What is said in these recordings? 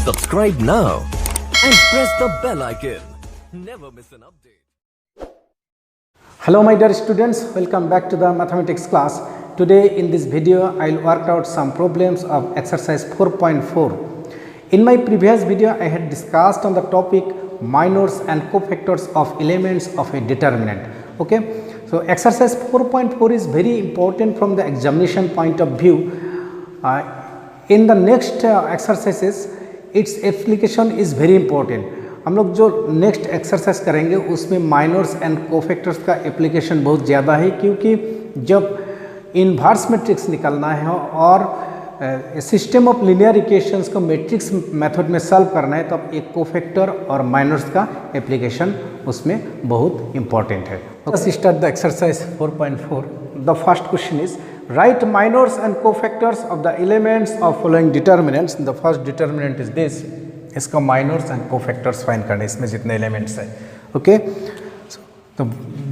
Subscribe now and press the bell icon. Never miss an update. Hello my dear students, welcome back to the mathematics class. Today in this video I will work out some problems of exercise 4.4. In my previous video I had discussed on the topic minors and cofactors of elements of a determinant. Okay, so exercise 4.4 is very important from the examination point of view. In the next exercises its application is very important. हम लोग जो next exercise करेंगे उसमें miners and cofactors का application बहुत ज़्यादा है, क्योंकि जब इन्वर्स मैट्रिक्स निकालना है और सिस्टम ऑफ लीनियर इक्वेशंस को मैट्रिक्स मेथड में सॉल्व करना है, तो अब एक कोफैक्टर और माइनर्स का एप्लीकेशन उसमें बहुत इंपॉर्टेंट है. Let's start the exercise 4.4. The first question is write minors and cofactors of the elements of following determinants. The first determinant is this. इसका माइनर्स एंड कोफैक्टर्स फाइंड करने, इसमें जितने elements हैं. Okay, तो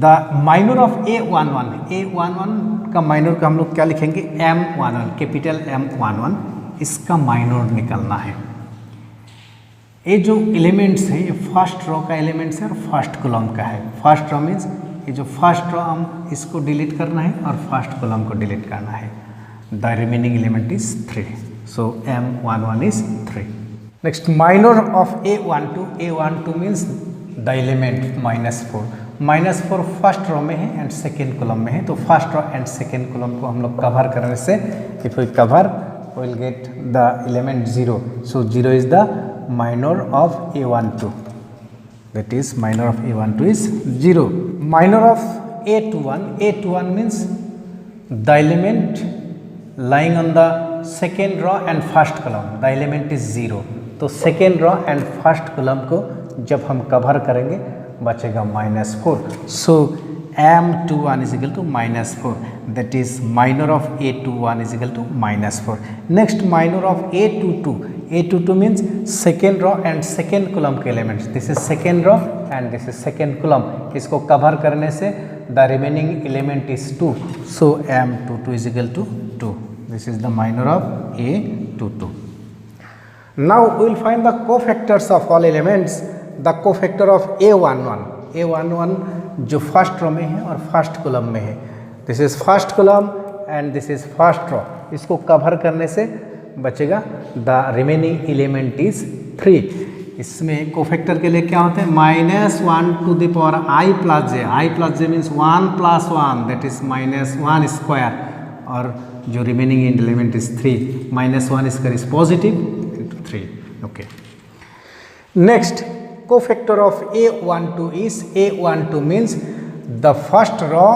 the minor of A11 का minor का हम लोग क्या लिखेंगे, M11, कैपिटल M11. इसका माइनर निकलना है. ये जो एलिमेंट्स है ये फर्स्ट रो का एलिमेंट्स है और फर्स्ट कॉलम का है. फर्स्ट रो मीन्स ये जो फर्स्ट रो हम इसको डिलीट करना है और फर्स्ट कॉलम को डिलीट करना है. The remaining element is 3. So M11 is 3. Next, minor of A12. A12 means the element -4. -4 first row में है एंड सेकेंड कॉलम में है, तो first row and second column को हम लोग कवर करने से if we cover will get the element 0. So 0 is the minor of A12. That is minor of A12 is 0. Minor of A21. A21 means the element lying on the second row and first column. The element is 0. तो second row and first column को जब हम cover करेंगे बचेगा -4. So M21 is equal to -4. That is minor of A21 is equal to -4. Next minor of A22. A22 means second row and second column के elements. This is second row and this is second column. इसको cover करने से the remaining element is 2. So M22 is equal to 2. This is the minor of A22. Now we will find the cofactors of all elements. The cofactor of A11. A11 जो first row में है और first column में है. This is first column and this is first row. इसको cover करने से बचेगा द रिमेनिंग एलिमेंट इज 3. इसमें कोफैक्टर के लिए क्या होते हैं, -1 to the power i plus j. i plus j means 1 + 1 that is -1 square, और जो remaining element is 3. -1 square is positive 3. Okay. Next, cofactor of A12 is A12 means the first row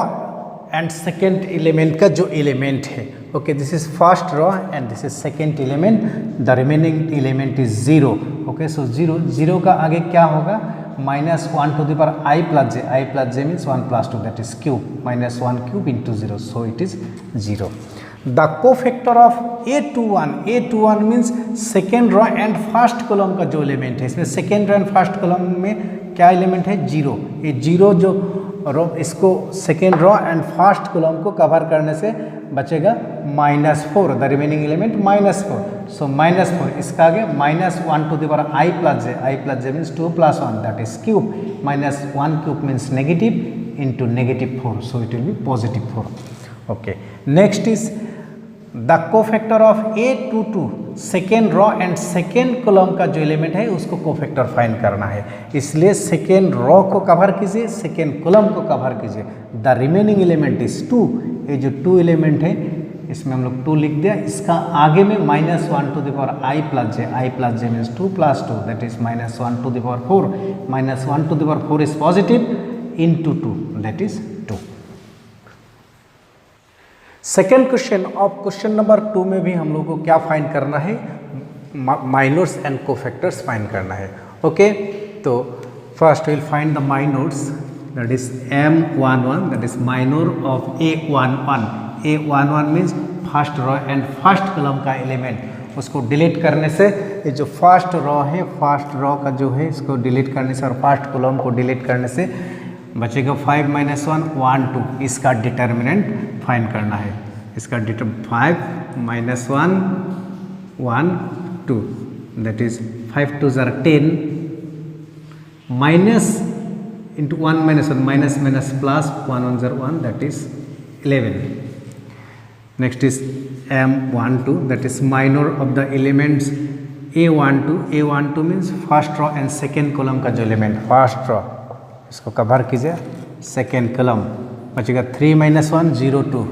and second element का जो element है. Okay, this is first row and this is second element. The remaining element is 0. Okay, so 0 का आगे क्या होगा, -1 to the power I plus j. I plus j means 1 + 2, that is cube. -1 cube into 0, so it is 0. The cofactor of A21. A21 means second row and first column का जो element है, इसमें second row and first column में क्या element है, 0. ये 0 जो रो, इसको second row and first column को कवर करने से बचेगा -4. The remaining element -4. सो -4 इसका आगे -1 to the power I plus j. I plus j means 2 + 1, that is cube. -1 cube means negative into -4, so it will be +4. Okay. Next is the cofactor of A22. Second row and second column का जो element है उसको cofactor find करना है, इसलिए second row को cover कीजिए, second column को कवर कीजिए. The remaining element is 2. ये जो 2 एलिमेंट है इसमें हम लोग 2 लिख दिया. इसका आगे में -1 to the power I plus j. I plus j means 2 + 2, that is -1 to the power 4. -1 to the power 4 is positive into 2, that is 2. Second question of question number 2 में भी हम लोग को क्या फाइंड करना है, माइनर्स एंड कोफैक्टर्स फाइंड करना है. ओके, तो first will find the minors, that is M11, that is minor of A11. A11 means first row and first column का एलिमेंट. उसको डिलीट करने से ये जो फर्स्ट रो है, फर्स्ट रो का जो है इसको डिलीट करने से और फर्स्ट कॉलम को डिलीट करने से बचेगा 5 - 1 1 2. इसका डिटर्मिनेंट फाइंड करना है. इसका 5 - 1 1 2. that is 5 2s are 10 minus into 1 minus 1 minus minus plus 1 1s are 1 that is 11. Next is M12 that is minor of the elements A12 means first row and second column का जो element first row इसको cover कीजिए second column बचेगा 3 minus 1 0 2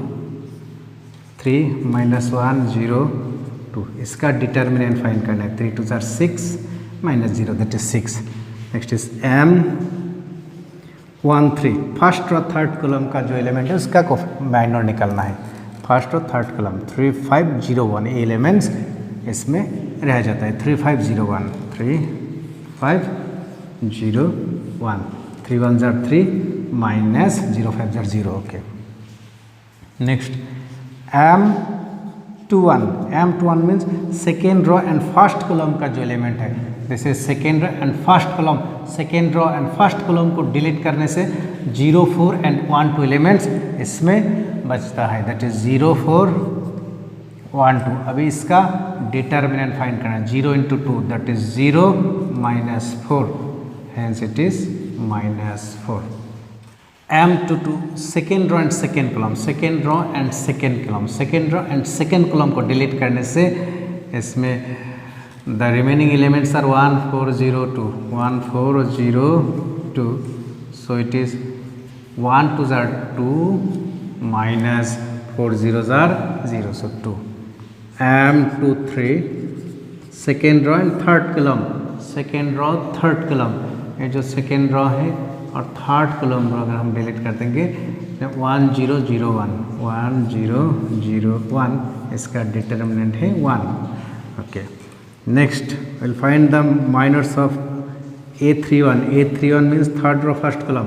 3 minus 1 0 2 इसका determinant find करना है 3 2s are 6 minus 0 that is 6. Next is M13 first और third column का जो एलिमेंट है उसका माइनर निकालना है फर्स्ट और थर्ड कॉलम 3 5 0 1 एलिमेंट्स इसमें रह जाता है 3 5 0 1 3 5 0 1 3 1s are 3 minus 0 5s are 0 okay. Next M21 means second row and first column का जो एलिमेंट है this is second row and first column. Second row and first column को delete करने से 0 4 एंड 1 2 एलिमेंट्स इसमें बचता है दैट इज 0 4 1 2. अभी इसका डिटर्मिनेंट फाइंड करना है 0 into 2 that is 0 minus 4 hence it is minus 4. M22 second row and second column second row and second column second row and second column को डिलीट करने से इसमें the remaining elements are 1 4 0 2 1 4 0 2 so it is 1 2s are 2 minus 4 0s are 0 so 2. M23 second row and third column second row third column ये जो second row है और third column को अगर हम डिलीट कर देंगे 1 0 0 1 1 0 0 1 इसका डिटर्मिनेंट है 1 okay. Next will find the minors of A31 means third row first column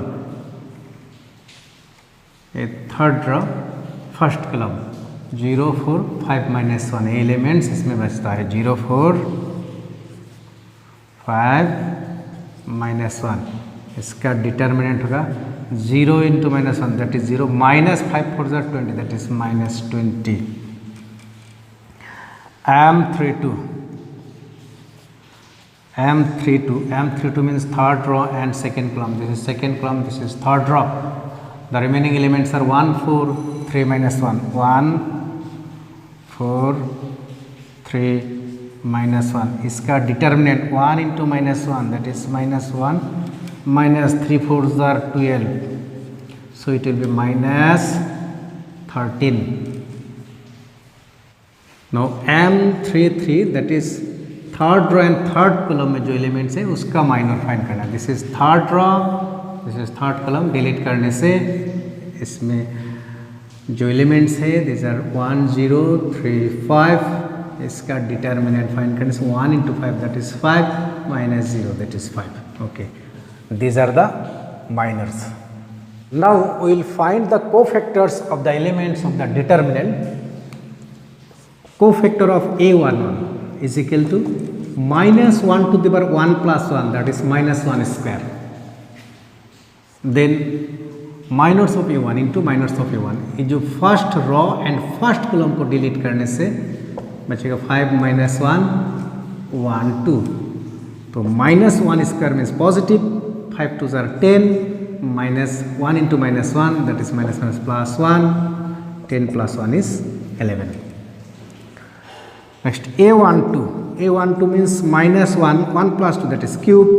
third row first column 0 4 5 minus 1 elements इसमें बचता है 0 4 5 minus 1 इसका डिटर्मिनेंट होगा 0 into minus 1 that is 0 minus 5 4s are 20 that is minus 20. M32 means third row and second column. This is second column, this is third row. The remaining elements are 1 4 3 minus 1 1 4 3 minus 1 इसका determinant 1 into minus 1 that is minus 1 minus 3 4s are 12 so it will be minus 13. Now M33 that is third row and third column में जो elements है उसका minor find करना है. This is third row this is third column delete करने से इसमें जो एलिमेंट्स है दिस आर 1 0 3 5 इसका डिटर्मिनेंट फाइंड करने से 1 into 5 that is 5 minus 0 that is 5 okay. These are the minors. Now we will find the cofactors of the elements of the determinant. Cofactor of A11 is equal to minus 1 to the power 1 plus 1 that is minus 1 square. Then minors of A1 into minors of A1 ये जो first row and first column को delete करने से बचेगा 5 minus 1 1 2 तो minus 1 square means positive 5 2s are 10 minus 1 into minus 1 that is minus 1 is plus 1 10 plus 1 is 11. Next A12 means minus 1 plus 2 that is cube.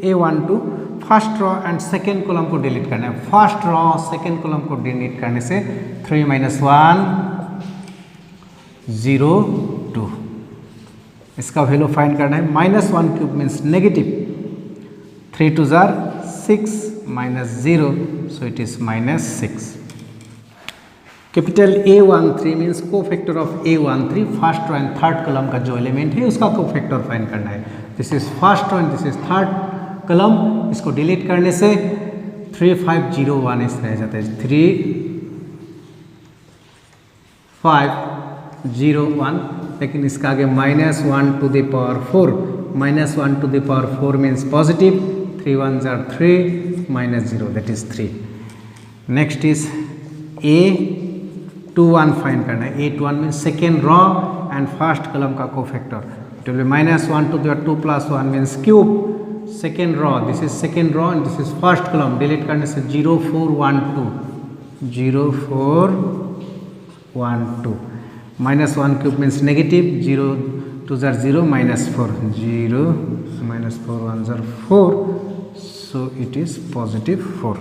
A12 first row and second column को delete करना है first row second column को delete करने से 3 minus 1 0 2 इसका value find करना है minus 1 cube means negative 3 2s are 6 minus 0 so it is minus 6. Capital A13 means cofactor of A13 first row and third column का जो एलिमेंट है उसका कोफैक्टर फाइंड करना है. This is first row and this is third column इसको delete करने से 3 5 0 1 इस रह जाता है 3 5 0 1 लेकिन इसका आगे minus 1 to the power 4 minus 1 to the power 4 means positive 3 1s are 3 minus 0 that is 3. Next is A21 find करना है. A21 means second row and first column का cofactor it will be minus 1 to the power 2 plus 1 means cube. Second row, this is second row and this is first column. Delete करने से 0 4 1 2 0 4 1 2 minus 1 cube means negative. 0 2s are 0 minus 4 0 minus 4 1s are 4, so it is positive 4.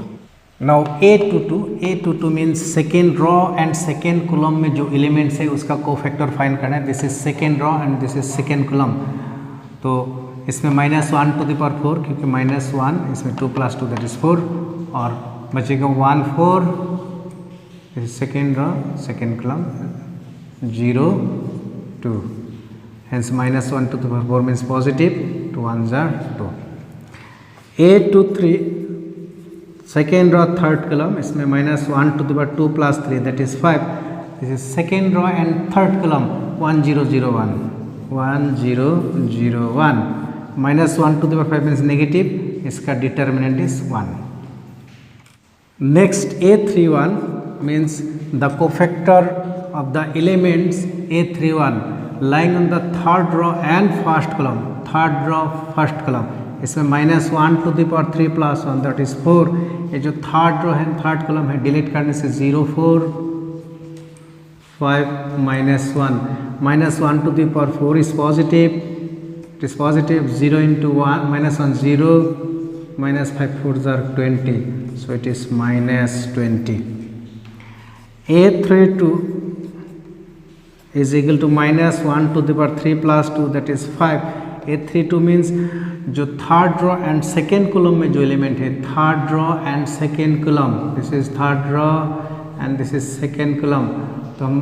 Now A22 means second row and second column में जो elements है उसका cofactor find करना है. This is second row and this is second column. तो इसमें minus 1 to the power 4 क्योंकि minus 1 इसमें 2 plus 2 that is 4 और बचेगा 1 4. This is second row second column 0 2. Hence minus 1 to the power 4 means positive. 2 1s are 2. A23 second row third column इसमें minus 1 to the power 2 plus 3 that is 5. This is second row and third column 1 0 0 1 1 0 0 1 minus 1 to the power 5 means negative. इसका determinant is 1. Next A31 means the cofactor of the elements A31 lying on the third row and first column. Third row first column इसमें minus 1 to the power 3 plus 1 that is 4. ये जो third रो है third column है delete करने से 0 4 5 minus 1 minus 1 to the power 4 is positive. It is positive. 0 into 1 minus 1 0 minus 5 4s are 20, so it is minus 20. A32 is equal to minus 1 to the power 3 plus 2 that is 5. A32 means जो third row and second column में जो element है third row and second column. This is third row and this is second column. तो हम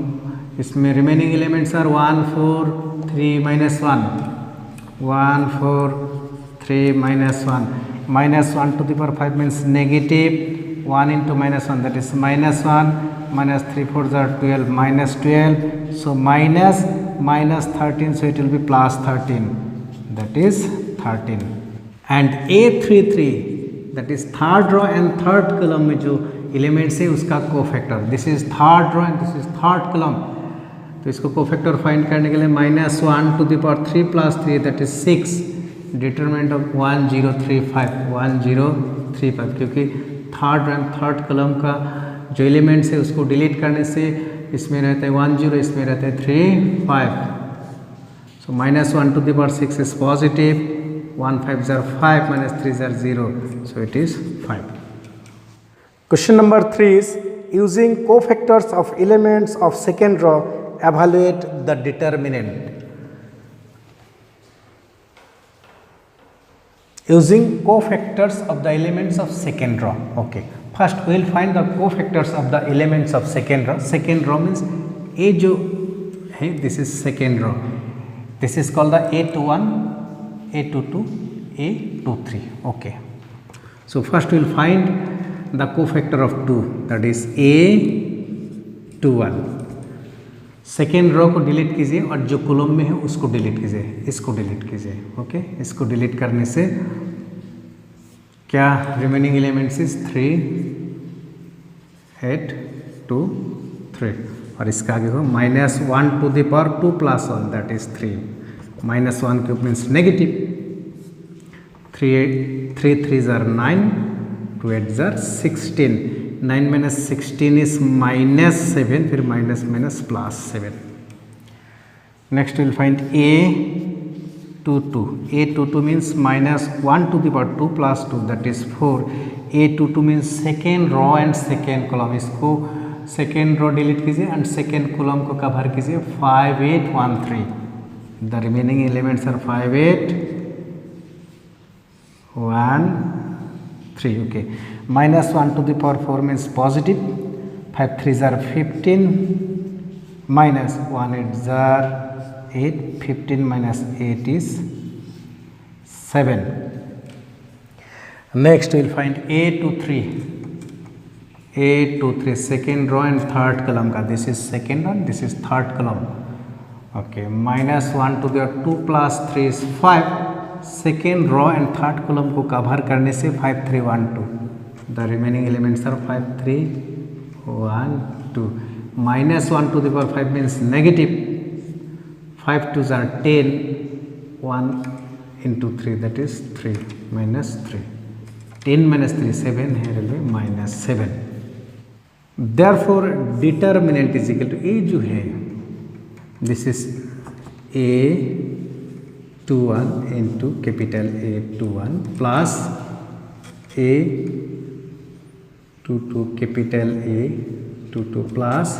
इसमें remaining elements are 1 4 3 minus 1 1 4 3 minus 1 minus 1 to the power 5 means negative. 1 into minus 1 that is minus 1 minus 3 4s are 12 minus 12, so minus 13, so it will be plus 13 that is 13. And A33 that is third row and third column में जो elements है उसका cofactor. This is third row and this is third column. तो इसको cofactor find करने के लिए minus 1 to the power 3 plus 3 that is 6. Determinant of 1035 1035 क्योंकि थर्ड रो एंड थर्ड column का जो elements है उसको डिलीट करने से इसमें रहता है 1 0 इसमें रहता है 3 5. So minus 1 to the power 6 is positive. 1 5s are 5 minus 3s are 0, so it is 5. Question number 3 is using cofactors of elements of second row evaluate the determinant. Using cofactors of the elements of second row. Okay, first we will find the cofactors of the elements of second row. Second row means A जो है this is second row. This is called the A21, A22, A23. Okay. So first we will find the cofactor of 2, that is A21. Second row को delete कीजिए और जो column में है उसको delete कीजिए. इसको डिलीट कीजिए. ओके, इसको डिलीट करने से क्या रिमेनिंग एलिमेंट्स इज 3 8 2 3 और इसका आगे हो minus 1 to the power 2 plus 1 that is 3. minus 1 cube means negative. 3 3s are 9, 2 8s are 16. 9 minus 16 is minus 7, फिर minus minus plus 7. Next we will find A22. A22 means minus 1 to the power 2 plus 2 that is 4. A22 means second row and second column. इसको second row delete कीजिए and second column को cover कीजिए 5 8 1 3. The remaining elements are 5 8 1 3. Okay, minus 1 to the power 4 means positive. 5 3s are 15 minus 1 8s are 8. 15 minus 8 is 7. Next we will find A23. A23 second row and third column का. This is second row, this is third column. Okay, minus 1 to the 2 plus 3 is 5. Second row and third column को cover करने से 5 3 1 2. The remaining elements are 5 3 1 2. Minus 1 to the power 5 means negative. 5 2s are 10. 1 into 3, that is 3 minus 3. 10 minus 3, 7, here will be minus 7. Therefore determinant is equal to A जो है, this is A21 into capital A21 plus A22 capital A22 plus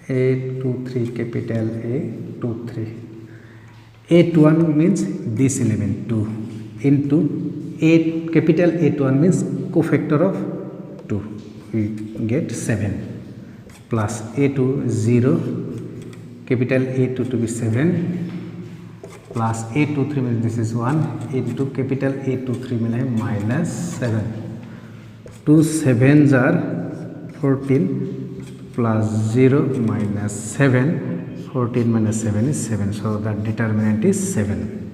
A23 capital A23. A21 means this element 2 into capital A21 means cofactor of 2. We get 7 plus A2 0, capital A2 to be 7 plus A23 means this is 1 into capital A23 means minus 7. 2 7s are 14 plus 0 minus 7. 14 minus 7 is 7. So the determinant is 7.